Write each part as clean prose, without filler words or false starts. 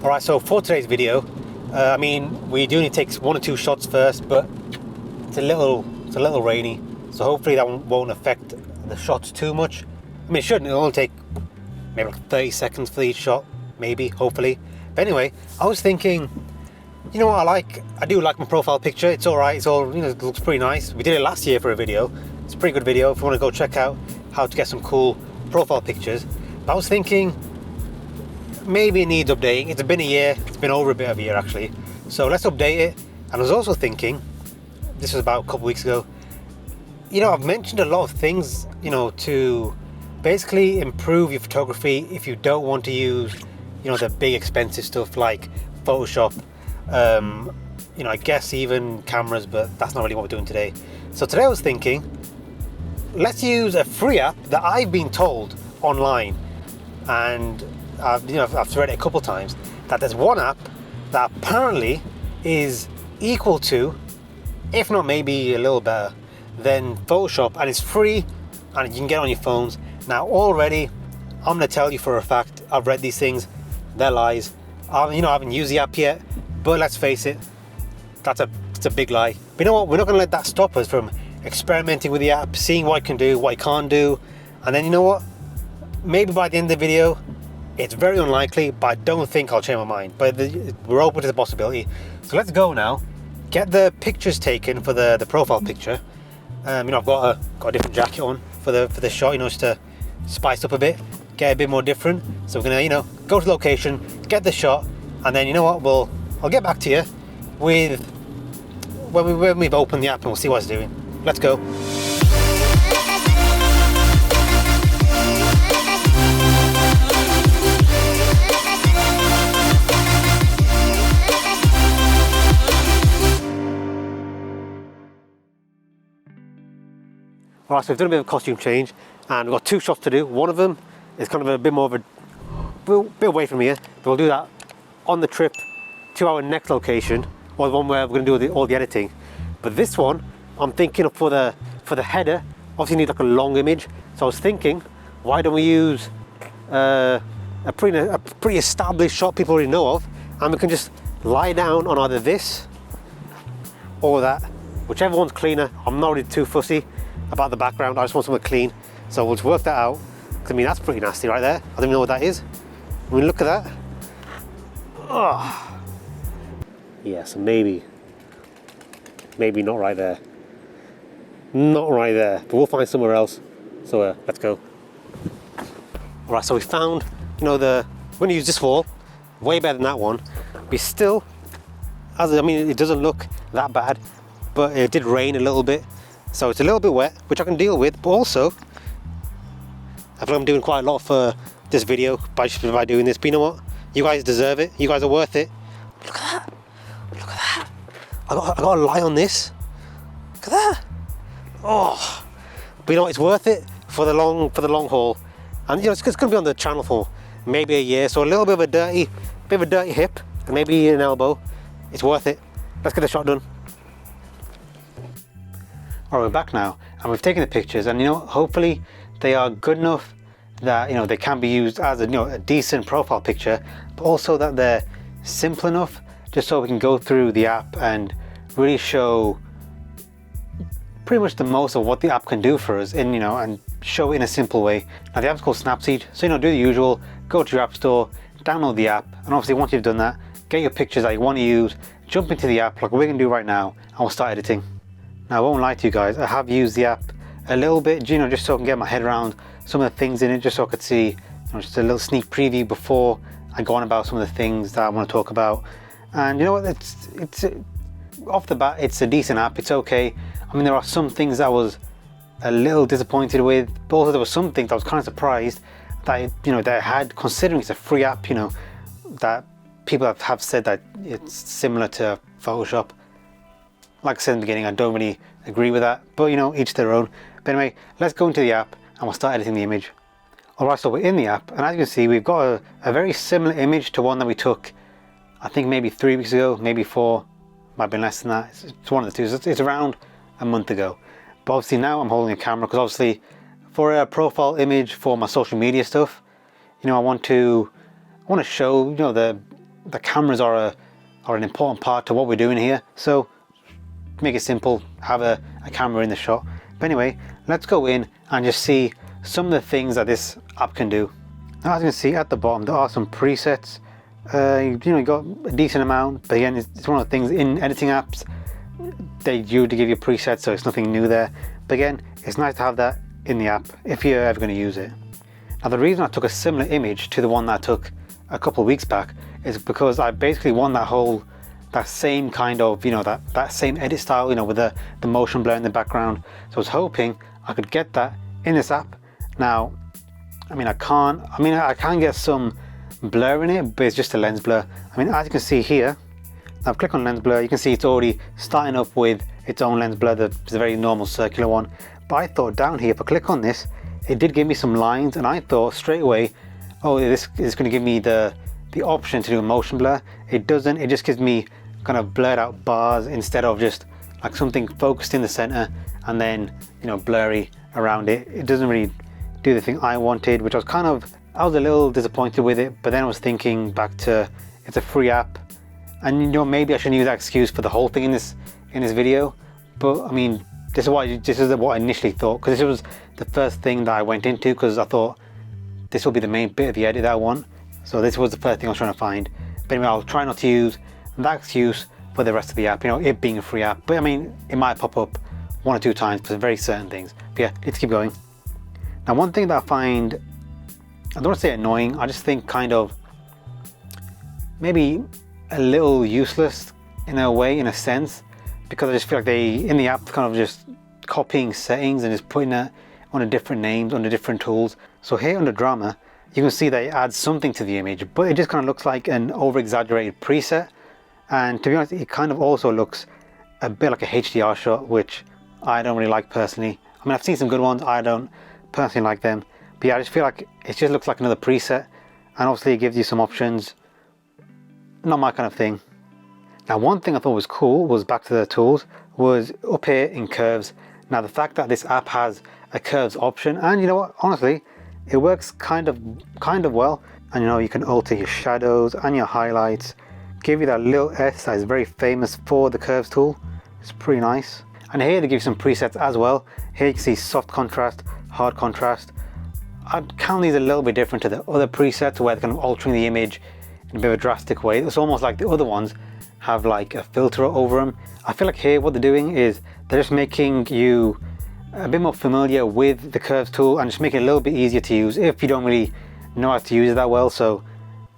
Alright, so for today's video, I mean, we do need to take 1 or 2 shots first, but it's a little rainy, so hopefully that won't affect the shots too much. I mean, it shouldn't. It'll only take maybe like 30 seconds for each shot, maybe, hopefully. But anyway, I was thinking, you know what I like? I do like my profile picture. It's alright. It's all, you know, it looks pretty nice. We did it last year for a video. It's a pretty good video if you want to go check out how to get some cool profile pictures. But I was thinking, maybe it needs updating. It's been a year. It's been over a bit of a year actually. So let's update it. And I was also thinking, this was about a couple weeks ago, you know, I've mentioned a lot of things, you know, to basically improve your photography if you don't want to use, you know, the big expensive stuff like Photoshop, you know, I guess even cameras, but that's not really what we're doing today. So today I was thinking, let's use a free app that I've been told online, and I've read it a couple times, that there's one app that apparently is equal to, if not maybe a little better than Photoshop, and it's free and you can get it on your phones. Now already, I'm going to tell you for a fact, I've read these things, they're lies. I haven't used the app yet, but let's face it, it's a big lie. But you know what, we're not going to let that stop us from experimenting with the app, seeing what it can do, what it can't do, and then you know what, maybe by the end of the video, it's very unlikely, but I don't think I'll change my mind. But we're open to the possibility. So let's go now, get the pictures taken for the profile picture. You know, I've got a different jacket on for the shot, you know, just to spice up a bit, get a bit more different. So we're gonna, you know, go to the location, get the shot, and then you know what, I'll get back to you with when we've opened the app and we'll see what it's doing. Let's go. Alright, so we've done a bit of a costume change and we've got 2 shots to do. One of them is kind of a bit more of a bit away from here, but we'll do that on the trip to our next location, or the one where we're going to do all the editing. But this one, I'm thinking of for the header, obviously you need like a long image. So I was thinking, why don't we use a pretty established shot people already know of, and we can just lie down on either this or that, whichever one's cleaner. I'm not really too fussy about the background, I just want something clean. So we'll just work that out. I mean, that's pretty nasty right there. I don't even know what that is. I mean, look at that. Oh. Yeah, so maybe not right there. Not right there, but we'll find somewhere else. So let's go. All right, so we found, you know, we're gonna use this wall, way better than that one. We still, I mean, it doesn't look that bad, but it did rain a little bit. So it's a little bit wet, which I can deal with, but also, I feel like I'm doing quite a lot for this video by doing this, but you know what? You guys deserve it, you guys are worth it. Look at that, look at that. I got to lie on this. Look at that. Oh, but you know what, it's worth it for the long haul. And you know, it's going to be on the channel for maybe a year, so a little bit of a dirty hip, and maybe an elbow. It's worth it. Let's get the shot done. Alright, we're back now and we've taken the pictures, and you know, hopefully they are good enough that, you know, they can be used as a decent profile picture, but also that they're simple enough just so we can go through the app and really show pretty much the most of what the app can do for us in, you know, and show it in a simple way. Now the app's called Snapseed, so you know, do the usual, go to your app store, download the app, and obviously once you've done that, get your pictures that you want to use, jump into the app like we're going to do right now, and we'll start editing. Now I won't lie to you guys, I have used the app a little bit, you know, just so I can get my head around some of the things in it, just so I could see, you know, just a little sneak preview before I go on about some of the things that I want to talk about. And you know what, it's off the bat, it's a decent app, it's okay. I mean, there are some things that I was a little disappointed with, but also there were some things I was kind of surprised that, you know, that I had, considering it's a free app, you know, that people have said that it's similar to Photoshop. Like I said in the beginning, I don't really agree with that, but you know, each their own. But anyway, let's go into the app and we'll start editing the image. Alright, so we're in the app, and as you can see, we've got a very similar image to one that we took, I think maybe 3 weeks ago, maybe 4, might have been less than that. It's one of the two, so it's around a month ago. But obviously now I'm holding a camera, because obviously for a profile image for my social media stuff, you know, I want to show, you know, the cameras are an important part to what we're doing here. So to make it simple, have a camera in the shot. But anyway, let's go in and just see some of the things that this app can do. Now, as you can see at the bottom, there are some presets. You got a decent amount, but again, it's one of the things in editing apps, they do to give you presets, so it's nothing new there. But again, it's nice to have that in the app if you're ever going to use it. Now, the reason I took a similar image to the one that I took a couple of weeks back is because I basically want that same kind of, that same edit style, with the motion blur in the background. So I was hoping I could get that in this app. Now, I can get some blur in it, but it's just a lens blur. As you can see here, now click on lens blur, you can see it's already starting up with its own lens blur. It's a very normal circular one. But I thought down here, if I click on this, it did give me some lines, and I thought straight away, oh, this is going to give me the option to do a motion blur. It doesn't. It just gives me kind of blurred out bars instead of just like something focused in the center and then blurry around it. It doesn't really do the thing I wanted, which I was a little disappointed with it. But then I was thinking back to, it's a free app, and maybe I shouldn't use that excuse for the whole thing in this video. But this is what I initially thought, because this was the first thing that I went into, because I thought this will be the main bit of the edit that I want. So this was the first thing I was trying to find. But anyway, I'll try not to use that excuse for the rest of the app, it being a free app. But it might pop up one or two times for very certain things. But yeah, let's keep going. Now, one thing that I find, I don't want to say annoying, I just think kind of maybe a little useless in a way, in a sense, because I just feel like in the app, kind of just copying settings and just putting it under different names, under different tools. So here under drama, you can see that it adds something to the image, but it just kind of looks like an over-exaggerated preset. And to be honest, it kind of also looks a bit like a HDR shot, which I don't really like personally. I've seen some good ones, I don't personally like them. But yeah, I just feel like it just looks like another preset, and obviously it gives you some options. Not my kind of thing. Now, one thing I thought was cool was, back to the tools, was up here in curves. Now, the fact that this app has a curves option, and you know what, honestly, it works kind of well. And you can alter your shadows and your highlights, give you that little S that is very famous for the curves tool. It's pretty nice. And here they give you some presets as well. Here you can see soft contrast, hard contrast. I'd count these a little bit different to the other presets, where they're kind of altering the image in a bit of a drastic way. It's almost like the other ones have like a filter over them. I feel like here what they're doing is they're just making you a bit more familiar with the curves tool and just making it a little bit easier to use if you don't really know how to use it that well. So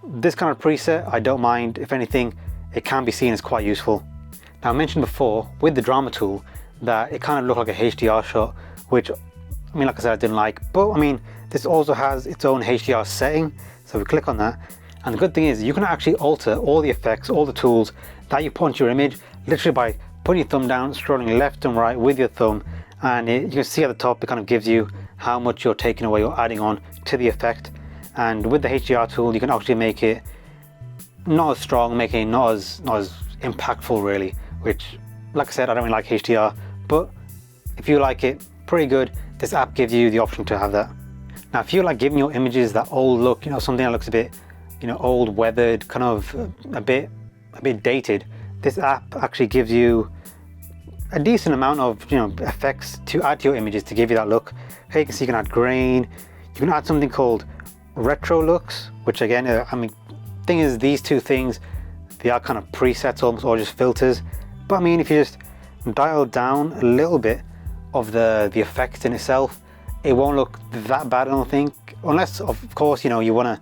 this kind of preset, I don't mind. If anything, it can be seen as quite useful. Now, I mentioned before with the drama tool that it kind of looked like a HDR shot, which like I said, I didn't like. But this also has its own HDR setting. So we click on that, and the good thing is you can actually alter all the effects, all the tools that you put into your image, literally by putting your thumb down, scrolling left and right with your thumb. And you can see at the top, it kind of gives you how much you're taking away or adding on to the effect. And with the HDR tool, you can actually make it not as strong, make it not as impactful really, which, like I said, I don't really like HDR, but if you like it, pretty good. This app gives you the option to have that. Now, if you like giving your images that old look, something that looks a bit, old, weathered, kind of a bit dated, this app actually gives you a decent amount of effects to add to your images to give you that look. Here you can see you can add grain, you can add something called retro looks, which again, thing is, these two things, they are kind of presets almost, or just filters. But if you just dial down a little bit of the effect in itself, it won't look that bad, I don't think, unless of course you really want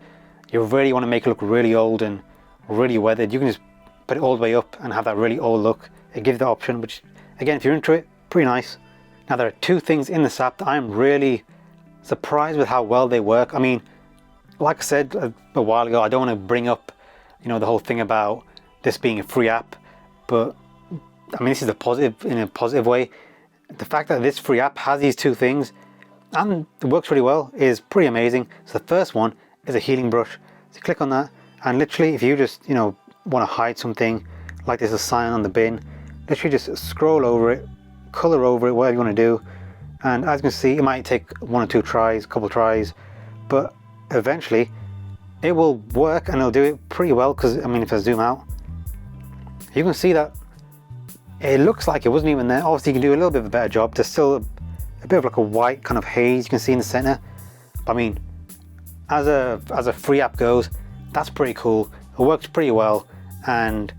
to make it look really old and really weathered. You can just put it all the way up and have that really old look. It gives the option, which again, if you're into it, pretty nice. Now, there are two things in this app that I'm really surprised with how well they work. Like I said a while ago, I don't want to bring up the whole thing about this being a free app, but this is a positive, in a positive way. The fact that this free app has these two things and it works really well is pretty amazing. So the first one is a healing brush. So you click on that, and literally if you just want to hide something, like there's a sign on the bin, literally just scroll over it, color over it, whatever you want to do. And as you can see, it might take one or two tries, a couple tries, but eventually it will work and it'll do it pretty well, because I mean, if I zoom out, you can see that it looks like it wasn't even there. Obviously you can do a little bit of a better job. There's still a bit of like a white kind of haze you can see in the center. But I mean, as a free app goes, that's pretty cool. It works pretty well, and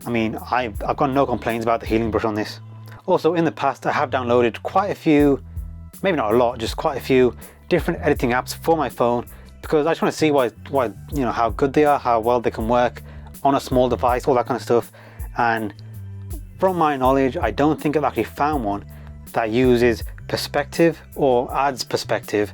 I mean, I've got no complaints about the healing brush on this. Also, in the past I have downloaded quite a few, maybe not a lot, just quite a few different editing apps for my phone, because I just want to see why you know, how good they are, how well they can work on a small device, all that kind of stuff. And from my knowledge, I don't think I've actually found one that uses perspective or adds perspective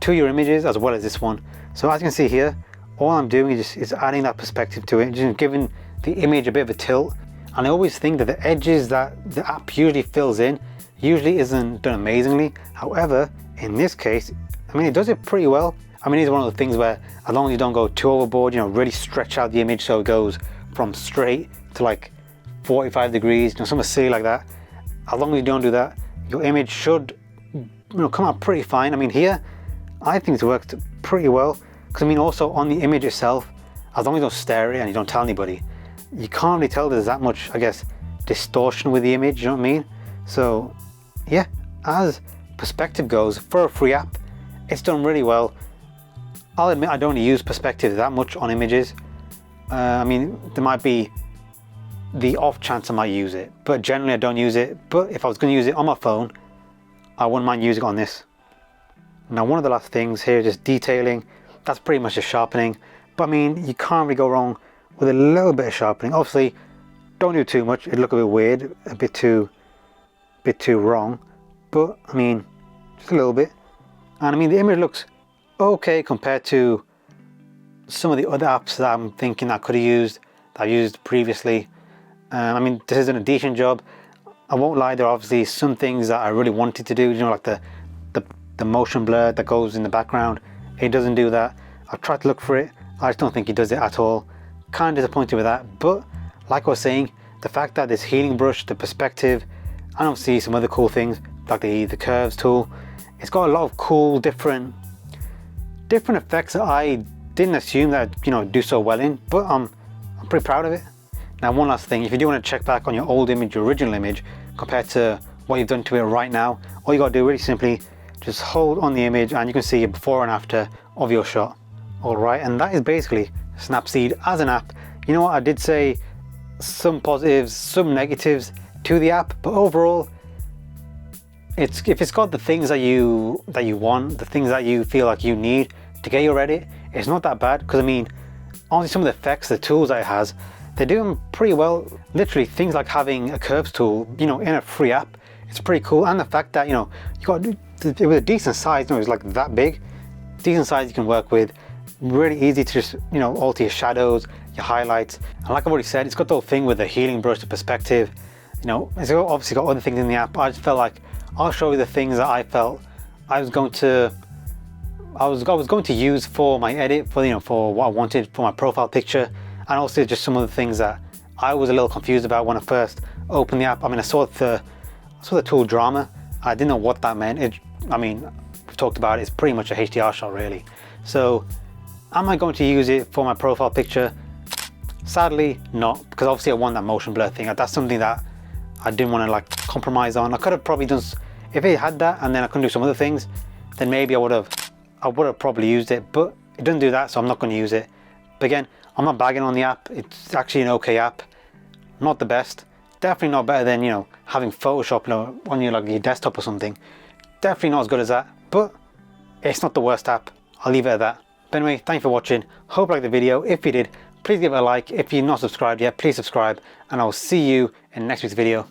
to your images as well as this one. So as you can see here, all I'm doing is adding that perspective to it, just giving the image a bit of a tilt. And I always think that the edges that the app usually fills in usually isn't done amazingly. However, in this case, I mean, it does it pretty well. I mean, it's one of the things where, as long as you don't go too overboard, you know, really stretch out the image so it goes from straight to like 45 degrees, you know, something silly like that. As long as you don't do that, your image should, you know, come out pretty fine. I mean, here, I think it's worked pretty well, because I mean, also on the image itself, as long as you don't stare at it and you don't tell anybody, you can't really tell there's that much, I guess, distortion with the image, you know what I mean? So yeah, as perspective goes, for a free app, it's done really well. I'll admit I don't use perspective that much on images. I mean, there might be the off chance I might use it, but generally I don't use it. But if I was going to use it on my phone, I wouldn't mind using it on this. Now, one of the last things here is just detailing. That's pretty much just sharpening, but I mean, you can't really go wrong with a little bit of sharpening. Obviously, don't do too much, it'd look a bit weird, a bit too wrong, but I mean, just a little bit. And I mean, the image looks okay compared to some of the other apps that I'm thinking I could have used, that I've used previously. I mean, this is a decent job. I won't lie, there are obviously some things that I really wanted to do, you know, like the motion blur that goes in the background. It doesn't do that. I've tried to look for it, I just don't think it does it at all. Kind of disappointed with that, but like I was saying, the fact that this healing brush, the perspective, and obviously some other cool things like the curves tool, it's got a lot of cool different effects that I didn't assume that, you know, do so well in, but I'm pretty proud of it. Now, one last thing, if you do want to check back on your old image, your original image, compared to what you've done to it right now, all you got to do really simply, just hold on the image and you can see a before and after of your shot. All right, and that is basically Snapseed as an app. You know what, I did say some positives, some negatives to the app, but overall, if it's got the things that you want, the things that you feel like you need to get your edit, it's not that bad. Because I mean, honestly, some of the effects, the tools that it has, they're doing pretty well. Literally things like having a curves tool, you know, in a free app, it's pretty cool. And the fact that, you know, you got it with a decent size, you know, it's like that big, decent size you can work with. Really easy to just, you know, alter your shadows, your highlights. And like I've already said, it's got the whole thing with the healing brush, the perspective. You know, it's obviously got other things in the app. I just felt like I'll show you the things that I felt I was going to use for my edit, for, you know, for what I wanted for my profile picture, and also just some of the things that I was a little confused about when I first opened the app. I mean, I saw the tool drama. I didn't know what that meant. I mean, we've talked about it. It's pretty much a HDR shot, really. So, am I going to use it for my profile picture? Sadly, not, because obviously I want that motion blur thing. That's something that I didn't want to like compromise on. I could have probably done, if it had that and then I couldn't do some other things, then maybe I would have probably used it, but it doesn't do that, so I'm not going to use it. But again, I'm not bagging on the app. It's actually an okay app. Not the best. Definitely not better than, you know, having Photoshop, you know, on your, like, your desktop or something. Definitely not as good as that, but it's not the worst app. I'll leave it at that. But anyway, thank you for watching. Hope you liked the video. If you did, please give it a like. If you're not subscribed yet, please subscribe, and I'll see you in next week's video.